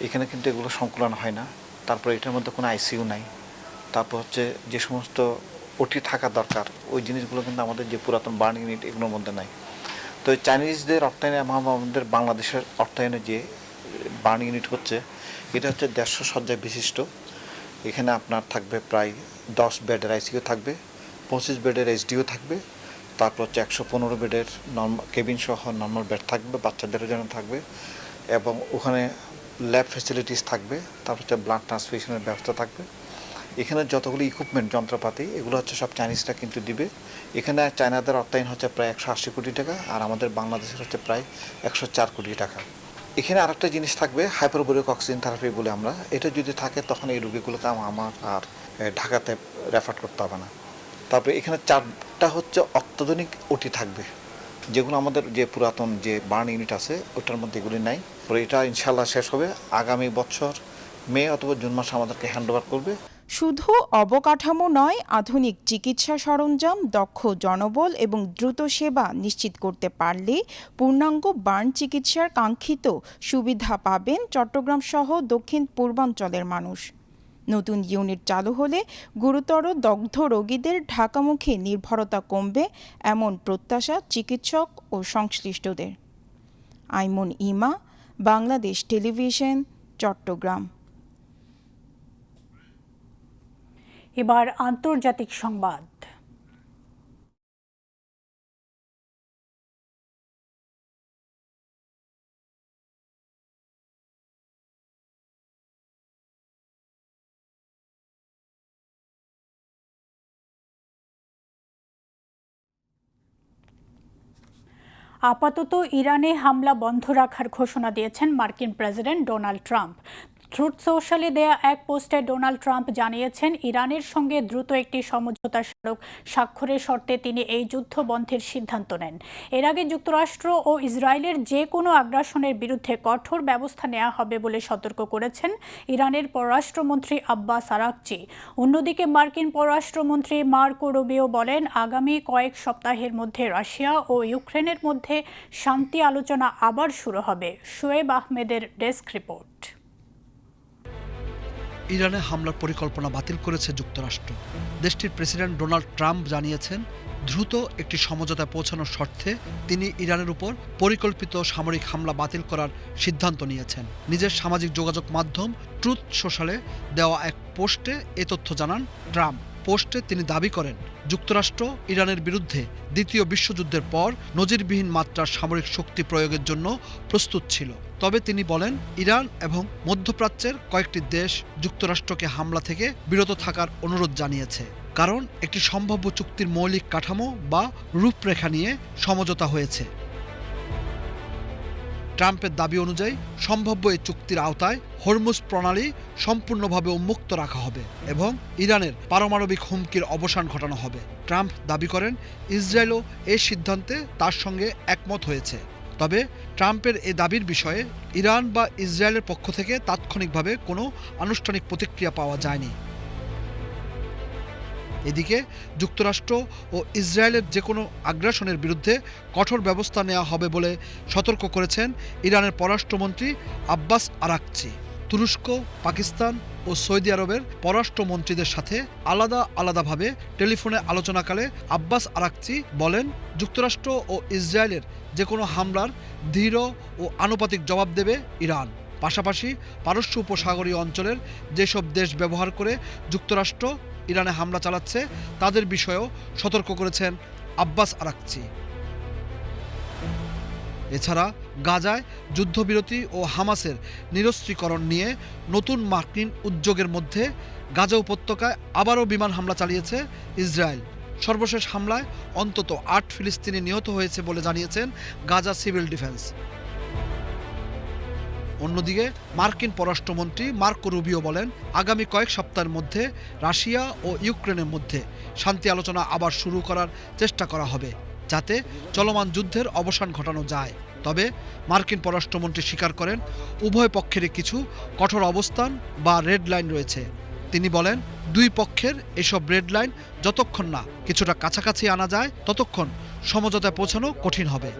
এখানে কিন্তু এগুলো সংকুলন হয় না। তারপর এটার মধ্যে কোনো আইসিইউ নাই। তারপর হচ্ছে যে সমস্ত ওটি থাকা দরকার ওই জিনিসগুলো কিন্তু আমাদের যে পুরাতন বার্ন ইউনিট এগুলোর মধ্যে নাই। তো চাইনিজদের অর্থায়নে আমাদের বাংলাদেশের অর্থায়নে যে বার্ন ইউনিট হচ্ছে, এটা হচ্ছে 150 শয্যা বিশিষ্ট। এখানে আপনার থাকবে প্রায় 10 বেডের আইসিইউ থাকবে, 25 বেডের এইচডিইউ থাকবে, তারপর হচ্ছে 115 বেডের নর্মাল কেবিন সহ নর্মাল বেড থাকবে, বাচ্চাদের জন্য থাকবে, এবং ওখানে ল্যাব ফ্যাসিলিটিস থাকবে, তারপর হচ্ছে ব্লাড ট্রান্সফিউশনের ব্যবস্থা থাকবে, এখানে যতগুলো ইকুইপমেন্ট যন্ত্রপাতি এগুলো হচ্ছে সব চাইনিজরা কিন্তু দিবে। এখানে চায়নাদের অর্থায়ন হচ্ছে প্রায় 180 কোটি টাকা, আর আমাদের বাংলাদেশের হচ্ছে প্রায় 104 কোটি টাকা। এখানে আরেকটা জিনিস থাকবে হাইপারবোরিক অক্সিজেন থেরাপি বলে আমরা, এটা যদি থাকে তখন এই রোগীগুলোকে আমার আর ঢাকাতে রেফার করতে হবে না। তারপরে এখানে 4টা হচ্ছে অত্যাধুনিক ওটি থাকবে, যেগুলো আমাদের যে পুরাতন যে বার্ন ইউনিট আছে ওটার মধ্যে এগুলি নাই। পরে এটা ইনশাল্লাহ শেষ হবে আগামী বছর মে অথবা জুন মাসে আমাদেরকে হ্যান্ডওভার করবে। শুধু অবকাঠামো নয়, আধুনিক চিকিৎসা সরঞ্জাম, দক্ষ জনবল এবং দ্রুত সেবা নিশ্চিত করতে পারলে পূর্ণাঙ্গ বার্ন চিকিৎসার কাঙ্ক্ষিত সুবিধা পাবেন চট্টগ্রাম সহ দক্ষিণ পূর্বাঞ্চলের মানুষ। নতুন ইউনিট চালু হলে গুরুতর দগ্ধ রোগীদের ঢাকামুখী নির্ভরতা কমবে, এমন প্রত্যাশা চিকিৎসক ও সংশ্লিষ্টদের। আইমন ইমা, বাংলাদেশ টেলিভিশন, চট্টগ্রাম। এবার আন্তর্জাতিক সংবাদ। আপাতত ইরানে হামলা বন্ধ রাখার ঘোষণা দিয়েছেন মার্কিন প্রেসিডেন্ট ডোনাল্ড ট্রাম্প। ট্রুথ সোশ্যালে দেয়া এক পোস্টে ডোনাল্ড ট্রাম্প জানিয়েছেন, ইরানের সঙ্গে দ্রুত একটি সমঝোতা স্মারক স্বাক্ষরের শর্তে তিনি এই যুদ্ধ বন্ধের সিদ্ধান্ত নেন। এর আগে যুক্তরাষ্ট্র ও ইসরায়েলের যে কোনো আগ্রাসনের বিরুদ্ধে কঠোর ব্যবস্থা নেওয়া হবে বলে সতর্ক করেছেন ইরানের পররাষ্ট্রমন্ত্রী আব্বাস আরাকচি। অন্যদিকে মার্কিন পররাষ্ট্রমন্ত্রী মার্কো রুবিও বলেন, আগামী কয়েক সপ্তাহের মধ্যে রাশিয়া ও ইউক্রেনের মধ্যে শান্তি আলোচনা আবার শুরু হবে। শোয়েব আহমেদের ডেস্ক রিপোর্ট। ইরানে হামলার পরিকল্পনা বাতিল করেছে যুক্তরাষ্ট্র। দেশটির প্রেসিডেন্ট ডোনাল্ড ট্রাম্প জানিয়েছেন, দ্রুত একটি সমঝোতায় পৌঁছানোর স্বার্থে তিনি ইরানের উপর পরিকল্পিত সামরিক হামলা বাতিল করার সিদ্ধান্ত নিয়েছেন। নিজের সামাজিক যোগাযোগ মাধ্যম ট্রুথ সোশ্যালে দেওয়া এক পোস্টে এ তথ্য জানান ট্রাম্প। পোস্টে তিনি দাবি করেন, যুক্তরাষ্ট্র ইরানের বিরুদ্ধে দ্বিতীয় বিশ্বযুদ্ধের পর নজিরবিহীন মাত্রার সামরিক শক্তি প্রয়োগের জন্য প্রস্তুত ছিল। তবে তিনি বলেন, ইরান এবং মধ্যপ্রাচ্যের কয়েকটি দেশ যুক্তরাষ্ট্রকে হামলা থেকে বিরত থাকার অনুরোধ জানিয়েছে, কারণ একটি সম্ভাব্য চুক্তির মৌলিক কাঠামো বা রূপরেখা নিয়ে সমঝোতা হয়েছে। ট্রাম্পের দাবি অনুযায়ী সম্ভাব্য এই চুক্তির আওতায় হরমুজ প্রণালী সম্পূর্ণভাবে উন্মুক্ত রাখা হবে এবং ইরানের পারমাণবিক হুমকির অবসান ঘটানো হবে। ট্রাম্প দাবি করেন, ইসরায়েলও এই সিদ্ধান্তে তার সঙ্গে একমত হয়েছে। তবে ট্রাম্পের এই দাবির বিষয়ে ইরান বা ইসরায়েলের পক্ষ থেকে তাৎক্ষণিকভাবে কোনো আনুষ্ঠানিক প্রতিক্রিয়া পাওয়া যায়নি। এদিকে যুক্তরাষ্ট্র ও ইসরায়েলের যে কোনো আগ্রাসনের বিরুদ্ধে কঠোর ব্যবস্থা নেওয়া হবে বলে সতর্ক করেছেন ইরানের পররাষ্ট্রমন্ত্রী আব্বাস আরাকচি। তুরস্ক, পাকিস্তান ও সৌদি আরবের পররাষ্ট্রমন্ত্রীদের সাথে আলাদাভাবে টেলিফোনে আলোচনাকালে আব্বাস আরাকচি বলেন, যুক্তরাষ্ট্র ও ইসরায়েলের যে কোনো হামলার দৃঢ় ও আনুপাতিক জবাব দেবে ইরান। পাশাপাশি পারস্য উপসাগরীয় অঞ্চলের যেসব দেশ ব্যবহার করে যুক্তরাষ্ট্র ইরানে হামলা চালাচ্ছে তাদের বিষয়েও সতর্ক করেছেন আব্বাস আরাকচি। এছাড়া গাজায় যুদ্ধবিরতি ও হামাসের নিরস্ত্রীকরণ নিয়ে নতুন মার্কিন উদ্যোগের মধ্যে গাজা উপত্যকায় আবারও বিমান হামলা চালিয়েছে ইসরায়েল। সর্বশেষ হামলায় অন্তত 8 ফিলিস্তিনি নিহত হয়েছে বলে জানিয়েছেন গাজা সিভিল ডিফেন্স। অন্যদিকে মার্কিন পররাষ্ট্রমন্ত্রী মার্কো রুবিও বলেন, আগামী কয়েক সপ্তাহের মধ্যে রাশিয়া ও ইউক্রেনের মধ্যে শান্তি আলোচনা আবার শুরু করার চেষ্টা করা হবে, যাতে চলমান যুদ্ধের অবসান ঘটানো যায়। তবে মার্কিন পররাষ্ট্রমন্ত্রী স্বীকার করেন, উভয় পক্ষেরই কিছু কঠোর অবস্থান বা রেড লাইন রয়েছে। তিনি বলেন, দুই পক্ষের এসব রেড লাইন যতক্ষণ না কিছুটা কাছাকাছি আনা যায় ততক্ষণ সমঝোতায় পৌঁছানো কঠিন হবে।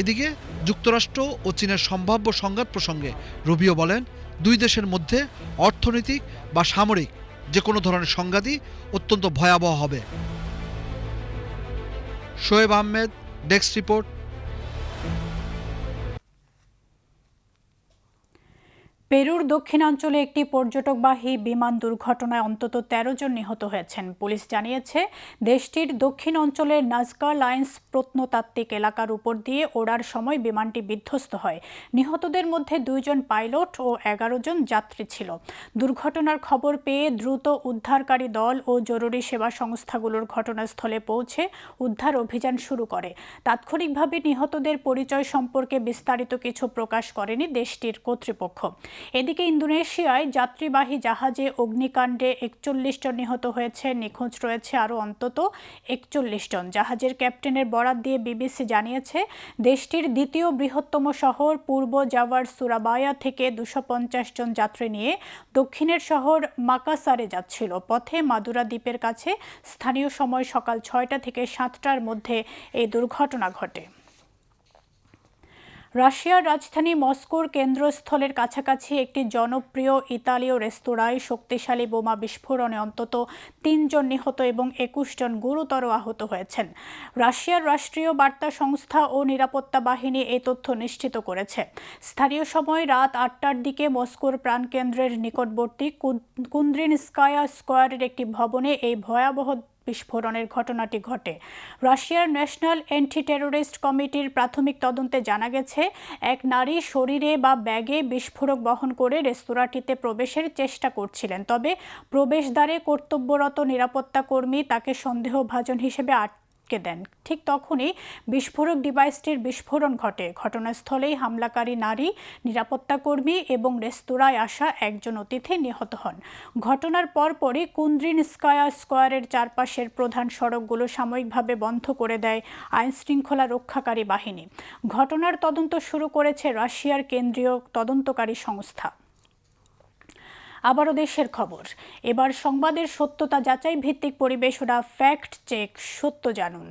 এদিকে যুক্তরাষ্ট্র ও চীনের সম্ভাব্য সংঘাত প্রসঙ্গে রুবিও বলেন, দুই দেশের মধ্যে অর্থনৈতিক বা সামরিক যে কোনো ধরনের সংঘাতই অত্যন্ত ভয়াবহ হবে। Shoaib Ahmed, desk report. পেরুর দক্ষিণাঞ্চলে একটি পর্যটকবাহী বিমান দুর্ঘটনায় অন্তত ১৩ জন নিহত হয়েছেন। পুলিশ জানিয়েছে, দেশটির দক্ষিণ অঞ্চলের নাজকা লাইন্স প্রত্নতাত্ত্বিক এলাকার উপর দিয়ে ওড়ার সময় বিমানটি বিধ্বস্ত হয়। নিহতদের মধ্যে ২ জন পাইলট ও ১১ জন যাত্রী ছিল। দুর্ঘটনার খবর পেয়ে দ্রুত উদ্ধারকারী দল ও জরুরি সেবা সংস্থাগুলোর ঘটনাস্থলে পৌঁছে উদ্ধার অভিযান শুরু করে। তাৎক্ষণিকভাবে নিহতদের পরিচয় সম্পর্কে বিস্তারিত কিছু প্রকাশ করেনি দেশটির কর্তৃপক্ষ। এদিকে ইন্দোনেশিয়ায় যাত্রীবাহী জাহাজে অগ্নিকাণ্ডে ৪১ জন নিহত হয়েছে। নিখোঁজ রয়েছে আরও অন্তত ৪১ জন। জাহাজের ক্যাপ্টেনের বরাত দিয়ে বিবিসি জানিয়েছে, দেশটির দ্বিতীয় বৃহত্তম শহর পূর্ব জাভার সুরাবায়া থেকে ২৫০ জন যাত্রী নিয়ে দক্ষিণের শহর মাকাসারে যাচ্ছিল। পথে মাদুরা দ্বীপের কাছে স্থানীয় সময় সকাল ৬টা থেকে ৭টার মধ্যে এই দুর্ঘটনা ঘটে। রাশিয়ার রাজধানী মস্কোর কেন্দ্রস্থলের কাছাকাছি একটি জনপ্রিয় ইতালীয় রেস্তোরাঁয় শক্তিশালী বোমা বিস্ফোরণে অন্তত ৩ জন নিহত এবং ২১ জন গুরুতর আহত হয়েছেন। রাশিয়ার রাষ্ট্রীয় বার্তা সংস্থা ও নিরাপত্তা বাহিনী এই তথ্য নিশ্চিত করেছে। স্থানীয় সময় রাত ৮টার দিকে মস্কোর প্রাণকেন্দ্রের নিকটবর্তী কুন্দ্রিনস্কায়া স্কোয়ারের একটি ভবনে এই ভয়াবহ বিস্ফোরণের ঘটনাটি ঘটে। রাশিয়ার ন্যাশনাল অ্যান্টি টেরোরিস্ট কমিটির প্রাথমিক তদন্তে জানা গেছে, এক নারী শরীরে বা ব্যাগে বিস্ফোরক বহন করে রেস্তোরাঁটিতে প্রবেশের চেষ্টা করছিলেন। তবে প্রবেশদ্বারে কর্তব্যরত নিরাপত্তা কর্মী তাকে সন্দেহভাজন হিসেবে আটকে দেন। ঠিক তখনই বিস্ফোরক ডিভাইসটির বিস্ফোরণ ঘটে। ঘটনাস্থলেই হামলাকারী নারী, নিরাপত্তা কর্মী এবং রেস্তোরাঁয় আসা একজন অতিথি নিহত হন। ঘটনার পরপরই কুন্দ্রিনস্কায়া স্কোয়ারের চারপাশের প্রধান সড়কগুলো সাময়িকভাবে বন্ধ করে দেয় আইনশৃঙ্খলা রক্ষাকারী বাহিনী। ঘটনার তদন্ত শুরু করেছে রাশিয়ার কেন্দ্রীয় তদন্তকারী সংস্থা। আবারও দেশের খবর। এবার সংবাদের সত্যতা যাচাই ভিত্তিক পরিবেশনা ফ্যাক্ট চেক, সত্য জানুন।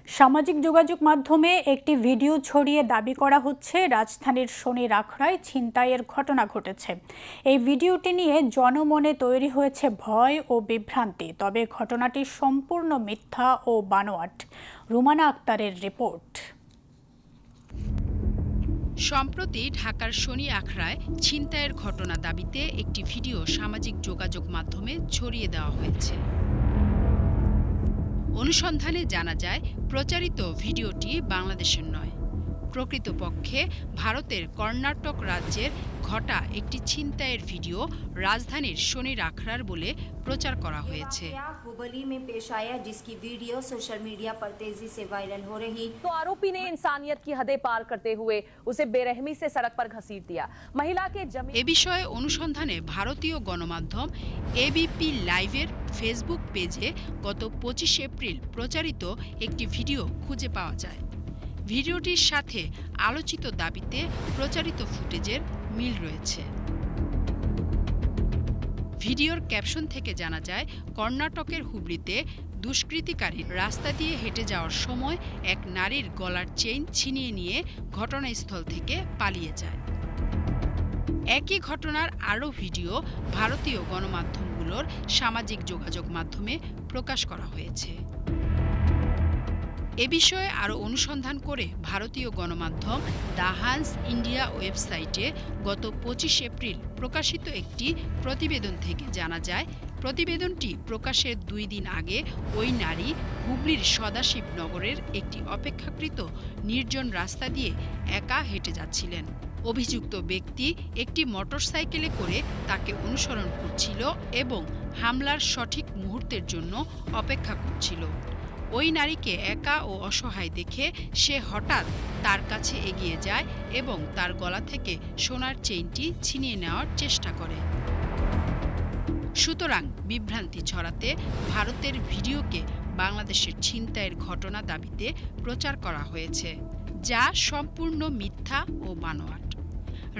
সামাজিক যোগাযোগ মাধ্যমে একটি ভিডিও ছড়িয়ে দাবি করা হচ্ছে রাজধানীর শনির আখড়ায় ছিনতাইয়ের ঘটনা ঘটেছে। এই ভিডিওটি নিয়ে জনমনে তৈরি হয়েছে ভয় ও বিভ্রান্তি। তবে ঘটনাটি সম্পূর্ণ মিথ্যা ও বানোয়াট। রুমানা আক্তারের রিপোর্ট। সম্প্রতি ঢাকার শনি আখড়ায় ছিনতাইয়ের ঘটনা দাবিতে একটি ভিডিও সামাজিক যোগাযোগ মাধ্যমে ছড়িয়ে দেওয়া হয়েছে। অনুসন্ধানে জানা যায়, প্রচারিত ভিডিওটি বাংলাদেশের নয়, প্রকৃতপক্ষে ভারতের কর্ণাটক রাজ্যের ঘটা একটি ছিনতাইয়ের ভিডিও রাজধানীর শনির আখড়ার বলে প্রচার করা হয়েছে। हुबली में पेश आया, जिसकी वीडियो सोशल मीडिया पर तेजी से वायरल हो रही। तो आरोपी ने इंसानियत की हदें पार करते हुए उसे बेरहमी से सड़क पर घसीट दिया। महिला के এ বিষয়ে অনুসন্ধানে ভারতীয় গণমাধ্যম এবিপি লাইভের ফেসবুক পেজে গত ২৫ এপ্রিল প্রচারিত একটি ভিডিও খুঁজে পাওয়া যায়। ভিডিওটির সাথে আলোচিত দাবিতে প্রচারিত ফুটেজের মিল রয়েছে। ভিডিওর ক্যাপশন থেকে জানা যায়, কর্ণাটকের হুবলিতে দুষ্কৃতিকারী রাস্তা দিয়ে হেঁটে যাওয়ার সময় এক নারীর গলার চেইন ছিনিয়ে নিয়ে ঘটনাস্থল থেকে পালিয়ে যায়। একই ঘটনার আরও ভিডিও ভারতীয় গণমাধ্যমগুলোর সামাজিক যোগাযোগ মাধ্যমে প্রকাশ করা হয়েছে। এ বিষয়ে আরও অনুসন্ধান করে ভারতীয় গণমাধ্যম দ্য হান্স ইন্ডিয়া ওয়েবসাইটে গত ২৫ এপ্রিল প্রকাশিত একটি প্রতিবেদন থেকে জানা যায়, প্রতিবেদনটি প্রকাশের ২ দিন আগে ওই নারী হুবলির সদাশিবনগরের একটি অপেক্ষাকৃত নির্জন রাস্তা দিয়ে একা হেঁটে যাচ্ছিলেন। অভিযুক্ত ব্যক্তি একটি মোটরসাইকেলে করে তাকে অনুসরণ করছিল এবং হামলার সঠিক মুহূর্তের জন্য অপেক্ষা করছিল। ওই নারীকে একা ও অসহায় দেখে সে হঠাৎ তার কাছে এগিয়ে যায় এবং তার গলা থেকে সোনার চেইনটি ছিনিয়ে নেওয়ার চেষ্টা করে। সুতরাং বিভ্রান্তি ছড়াতে ভারতের ভিডিওকে বাংলাদেশের ছিনতাইয়ের ঘটনা দাবিতে প্রচার করা হয়েছে, যা সম্পূর্ণ মিথ্যা ও বানোয়াট।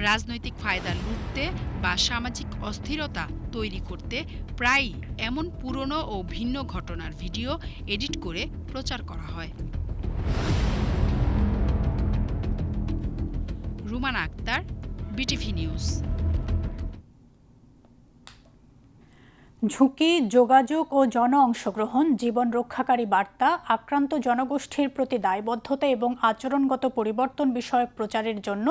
রাজনৈতিক ফায়দা লুটতে বা সামাজিক অস্থিরতা তৈরি করতে প্রায়ই এমন পুরনো ও ভিন্ন ঘটনার ভিডিও এডিট করে প্রচার করা হয়। Rumana Akter, BTV news. ঝুঁকি, যোগাযোগ ও জন অংশগ্রহণ, জীবন রক্ষাকারী বার্তা, আক্রান্ত জনগোষ্ঠীর প্রতি দায়বদ্ধতা এবং আচরণগত পরিবর্তন বিষয়ক প্রচারের জন্য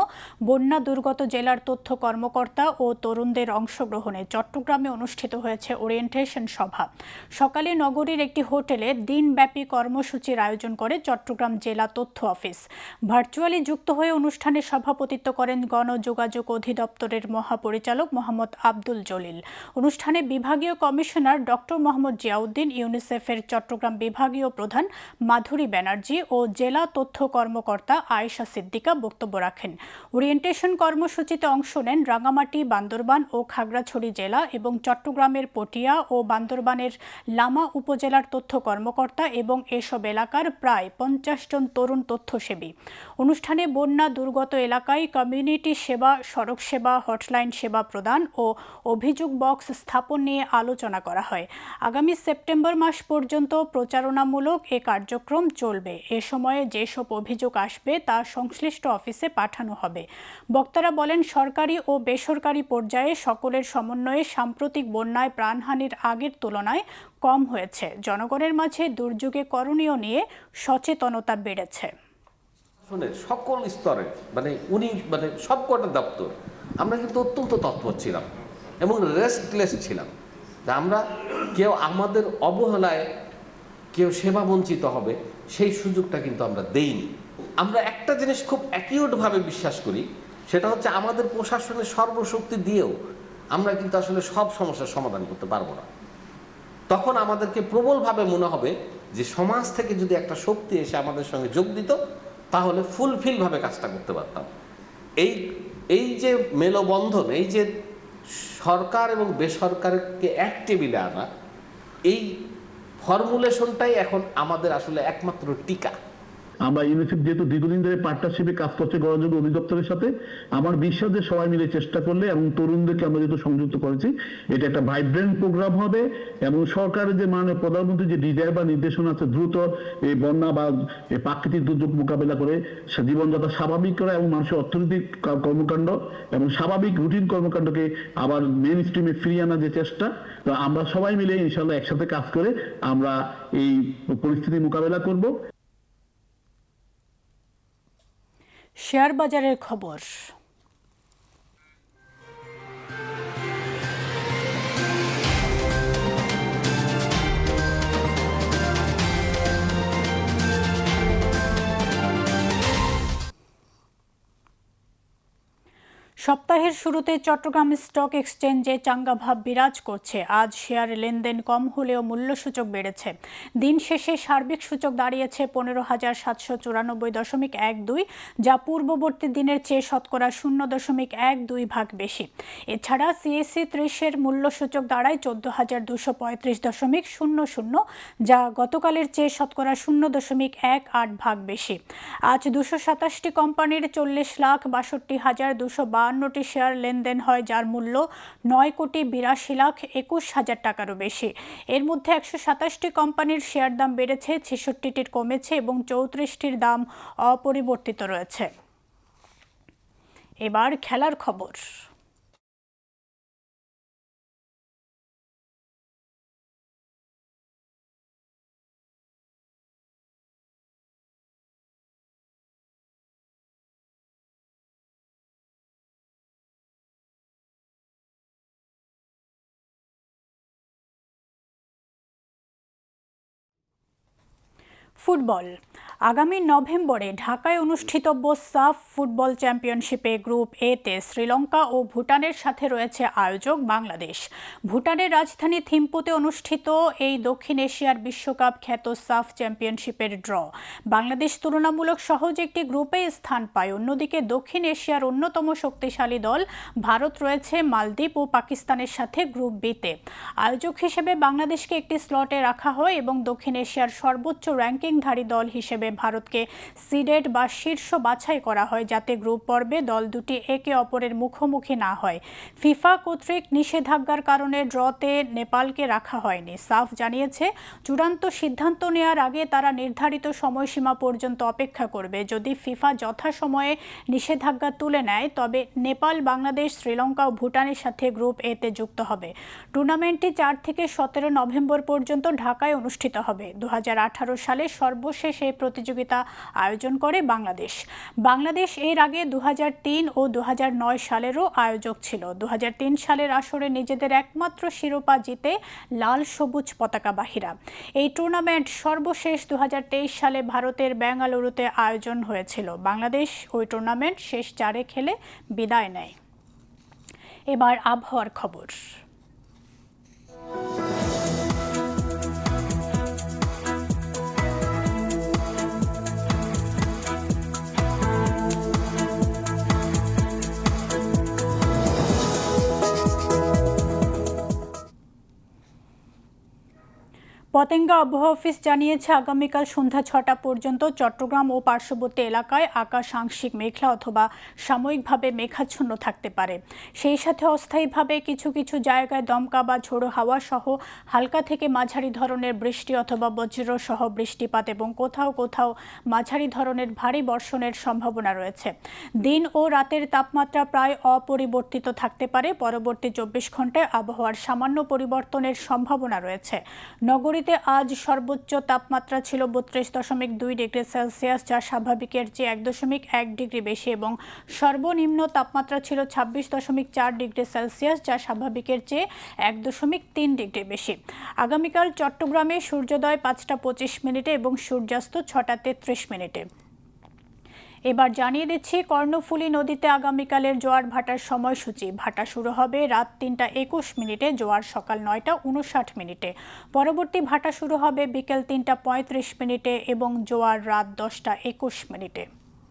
বন্যা দুর্গত জেলার তথ্য কর্মকর্তা ও তরুণদের অংশগ্রহণে চট্টগ্রামে অনুষ্ঠিত হয়েছে ওরিয়েন্টেশন সভা। সকালে নগরীর একটি হোটেলে দিনব্যাপী কর্মসূচির আয়োজন করে চট্টগ্রাম জেলা তথ্য অফিস। ভার্চুয়ালি যুক্ত হয়ে অনুষ্ঠানে সভাপতিত্ব করেন গণযোগাযোগ অধিদপ্তরের মহাপরিচালক মোহাম্মদ আব্দুল জলিল। অনুষ্ঠানে বিভাগীয় কমিশনার ডক্টর মোহাম্মদ জিয়াউদ্দিন, ইউনিসেফের চট্টগ্রাম বিভাগীয় প্রধান মাধুরী ব্যানার্জি ও জেলা তথ্য কর্মকর্তা আয়েশা সিদ্দিকা বক্তব্য রাখেন। ওরিয়েন্টেশন কর্মসূচিতে অংশ নেন রাঙামাটি, বান্দরবান ও খাগড়াছড়ি জেলা এবং চট্টগ্রামের পটিয়া ও বান্দরবানের লামা উপজেলার তথ্য কর্মকর্তা এবং এসব এলাকার প্রায় 50 জন তরুণ তথ্যসেবী। অনুষ্ঠানে বন্যা দুর্গত এলাকায় কমিউনিটি সেবা, সড়ক সেবা, হটলাইন সেবা প্রদান ও অভিযোগ বক্স স্থাপন নিয়ে আলোচনা করা হয়। আগামী সেপ্টেম্বর মাস পর্যন্ত প্রচারণামূলক এ কার্যক্রম চলবে। এ সময়ে যেসব অভিযোগ আসবে তা সংশ্লিষ্ট অফিসে পাঠানো হবে। বক্তারা বলেন, সরকারি ও বেসরকারি পর্যায়ে সকলের সমন্বয়ে সাম্প্রতিক বন্যায় প্রাণহানির আগের তুলনায় কম হয়েছে। জনগণের মাঝে দুর্যোগে করণীয় নিয়ে সচেতনতা বেড়েছে। সকল স্তরে সবকটা দপ্তর আমরা কিন্তু অত্যন্ত তৎপর ছিলাম এবং রেস্টলেস ছিলাম। আমরা কেউ আমাদের অবহেলায় কেউ সেবা বঞ্চিত হবে সেই সুযোগটা কিন্তু আমরা দেইনি। আমরা একটা জিনিস খুব অ্যাকিউটভাবে বিশ্বাস করি, সেটা হচ্ছে আমাদের প্রশাসনের সর্বশক্তি দিয়েও আমরা কিন্তু আসলে সব সমস্যার সমাধান করতে পারবো না। তখন আমাদেরকে প্রবলভাবে মনে হবে যে সমাজ থেকে যদি একটা শক্তি এসে আমাদের সঙ্গে যোগ দিত তাহলে ফুলফিলভাবে কাজটা করতে পারতাম। এই যে মেলবন্ধন, এই যে সরকার এবং বেসরকারকে এক টেবিলে আনা, এই ফর্মুলেশনটাই এখন আমাদের আসলে একমাত্র টিকা। আমরা ইউনিসেফ যেহেতু দীর্ঘদিন ধরে পার্টনারশিপে কাজ করছে গণযোগাযোগ অধিদপ্তরের সাথে, আমার বিশ্বাস যে সবাই মিলে চেষ্টা করলে এবং তরুণদেরকে আমরা যেহেতু সংযুক্ত করেছি, এটা একটা ভাইব্রেন্ট প্রোগ্রাম হবে এবং সরকারের যে মাননীয় প্রধানমন্ত্রী যে ডিজায়ার বা নির্দেশনা আছে দ্রুত এই বন্যা বা প্রাকৃতিক দুর্যোগ মোকাবেলা করে জীবনযাত্রা স্বাভাবিক করা এবং মানুষের অর্থনৈতিক কর্মকাণ্ড এবং স্বাভাবিক রুটিন কর্মকাণ্ডকে আবার মেইন স্ট্রিমে ফিরিয়ে আনার যে চেষ্টা, তো আমরা সবাই মিলে ইনশাল্লাহ একসাথে কাজ করে আমরা এই পরিস্থিতি মোকাবেলা করব। শেয়ার বাজারের খবর। সপ্তাহের শুরুতে চট্টগ্রাম স্টক এক্সচেঞ্জে চাঙ্গা ভাব বিরাজ করছে। আজ শেয়ারে লেনদেন কম হলেও মূল্যসূচক বেড়েছে। দিন শেষে সার্বিক সূচক দাঁড়িয়েছে 15,794.12, যা পূর্ববর্তী দিনের চেয়ে শতকরা 0.12 বেশি। এছাড়া সিএসসি 30-এর মূল্যসূচক দাঁড়ায় 14,235.00, যা গতকালের চেয়ে শতকরা 0.18 বেশি। আজ 227টি কোম্পানির 40,62,252টি শেয়ার লেনদেন হয়, যার মূল্য 9,82,21,000 টাকারও বেশি। এর মধ্যে 127টি কোম্পানির শেয়ার দাম বেড়েছে, 66টির কমেছে এবং 34টির দাম অপরিবর্তিত রয়েছে। এবার খেলার খবর। ফুটবল। আগামী নভেম্বরে ঢাকায় অনুষ্ঠিতব্য সাফ ফুটবল চ্যাম্পিয়নশিপে গ্রুপ এতে শ্রীলঙ্কা ও ভুটানের সাথে রয়েছে আয়োজক বাংলাদেশ। ভুটানের রাজধানী থিম্পুতে অনুষ্ঠিত এই দক্ষিণ এশিয়ার বিশ্বকাপ খ্যাত সাফ চ্যাম্পিয়নশিপের ড্র। বাংলাদেশ তুলনামূলক সহজ একটি গ্রুপে স্থান পায়। অন্যদিকে দক্ষিণ এশিয়ার অন্যতম শক্তিশালী দল ভারত রয়েছে মালদ্বীপ ও পাকিস্তানের সাথে গ্রুপ বিতে। আয়োজক হিসেবে বাংলাদেশকে একটি স্লটে রাখা হয় এবং দক্ষিণ এশিয়ার সর্বোচ্চ র্যাঙ্কিংধারী দল হিসেবে ভারতকে সিডেড বা শীর্ষ বাছাই করা হয় যাতে গ্রুপ পর্বে দল দুটি একে অপরের মুখোমুখি না হয়। ফিফা কর্তৃক নিষেধাজ্ঞার কারণে ড্রতে নেপালকে রাখা হয়নি। সাফ জানিয়েছে চূড়ান্ত সিদ্ধান্ত নেওয়ার আগে তারা নির্ধারিত সময়সীমা পর্যন্ত অপেক্ষা করবে। যদি ফিফা যথাসময়ে নিষেধাজ্ঞা তুলে নেয় তবে নেপাল, বাংলাদেশ, শ্রীলঙ্কা ও ভুটানের সাথে গ্রুপ এতে যুক্ত হবে। টুর্নামেন্টটি 4 থেকে 17 নভেম্বর পর্যন্ত ঢাকায় অনুষ্ঠিত হবে। 2018 সালে সর্বশেষ এই প্রতিযোগিতা আয়োজন করে বাংলাদেশ। বাংলাদেশ এর আগে 2003 ও 2009 সালেরও আয়োজক ছিল। 2003 সালের আসরে নিজেদের একমাত্র শিরোপা জিতে লাল সবুজ পতাকাবাহীরা। এই টুর্নামেন্ট সর্বশেষ 2023 সালে ভারতের বেঙ্গালুরুতে আয়োজন হয়েছিল। বাংলাদেশ ওই টুর্নামেন্ট শেষ 4-এ খেলে বিদায় নেয়। এবার আবহাওয়ার খবর। পতেঙ্গা আবহাওয়া অফিস জানিয়েছে আগামীকাল সন্ধ্যা 6টা পর্যন্ত চট্টগ্রাম ও পার্শ্ববর্তী এলাকায় আকাশ আংশিক মেঘলা অথবা সাময়িকভাবে মেঘাচ্ছন্ন থাকতে পারে। সেই সাথে অস্থায়ীভাবে কিছু কিছু জায়গায় দমকা বা ঝোড়ো হাওয়া সহ হালকা থেকে মাঝারি ধরনের বৃষ্টি অথবা বজ্র সহ বৃষ্টিপাত এবং কোথাও কোথাও মাঝারি ধরনের ভারী বর্ষণের সম্ভাবনা রয়েছে। দিন ও রাতের তাপমাত্রা প্রায় অপরিবর্তিত থাকতে পারে। পরবর্তী 24 ঘন্টায় আবহাওয়ার সামান্য পরিবর্তনের সম্ভাবনা রয়েছে। নগরীতে আজ সর্বোচ্চ তাপমাত্রা ছিল 32.2 ডিগ্রি সেলসিয়াস, যা স্বাভাবিকের চেয়ে 1.1 ডিগ্রি বেশি এবং সর্বনিম্ন তাপমাত্রা ছিল 26.4 ডিগ্রি সেলসিয়াস, যা স্বাভাবিকের চেয়ে 1.3 ডিগ্রি বেশি। আগামীকাল চট্টগ্রামে সূর্যোদয় 5টা 25 মিনিটে এবং সূর্যাস্ত 6টা 33 মিনিটে। এবার জানিয়ে দিচ্ছি কর্ণফুলী নদীতে আগামীকালের জোয়ার ভাটার সময়সূচি। ভাটা শুরু হবে রাত 3টা 21 মিনিটে, জোয়ার সকাল 9টা 59 মিনিটে। পরবর্তী ভাটা শুরু হবে বিকেল 3টা 35 মিনিটে এবং জোয়ার রাত 10টা 21 মিনিটে।